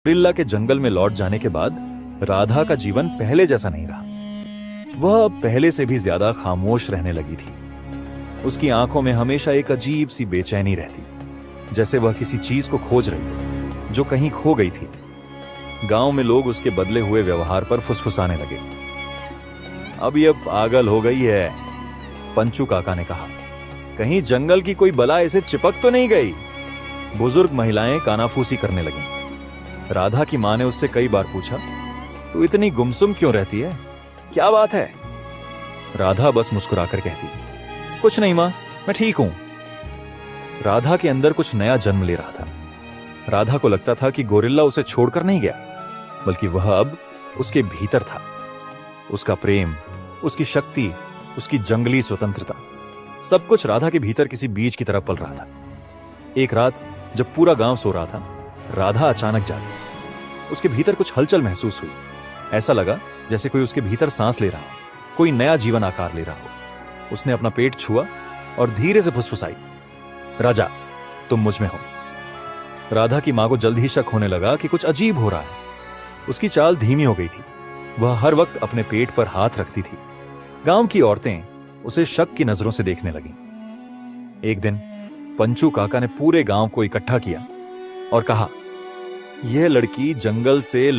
Gorilla के जंगल में लौट जाने के बाद राधा का जीवन पहले जैसा नहीं रहा। वह अब पहले से भी ज्यादा खामोश रहने लगी थी। उसकी आंखों में हमेशा एक अजीब सी बेचैनी रहती, जैसे वह किसी चीज को खोज रही हो जो कहीं खो गई थी। गांव में लोग उसके बदले हुए व्यवहार पर फुसफुसाने लगे। अब यह पागल हो गई है, पंचू काका ने कहा। कहीं जंगल की कोई बला इसे चिपक तो नहीं गई। बुजुर्ग महिलाएं कानाफूसी करने लगीं। राधा की मां ने उससे कई बार पूछा, तू इतनी गुमसुम क्यों रहती है, क्या बात है? राधा बस मुस्कुराकर कहती, कुछ नहीं मां, मैं ठीक हूं। राधा के अंदर कुछ नया जन्म ले रहा था। राधा को लगता था कि गोरिल्ला उसे छोड़कर नहीं गया, बल्कि वह अब उसके भीतर था। उसका प्रेम, उसकी शक्ति, उसकी जंगली स्वतंत्रता, सब कुछ राधा के भीतर किसी बीज की तरह पल रहा था। एक रात जब पूरा गांव सो रहा था, राधा अचानक जागी। उसके भीतर कुछ हलचल महसूस हुई। ऐसा लगा जैसे कोई उसके भीतर सांस ले रहा हो, कोई नया जीवन आकार ले रहा हो। उसने अपना पेट छुआ और धीरे से फुसफुसाई, राजा, तुम मुझ में हो। राधा की मां को जल्द ही शक होने लगा कि कुछ अजीब हो रहा है। उसकी चाल धीमी हो गई थी। वह हर वक्त अपने पेट पर हाथ रखती थी। गांव की औरतें उसे शक की नजरों से देखने लगीं। एक दिन पंचू काका ने पूरे गांव को इकट्ठा किया और कहा, यह लड़की जंगल से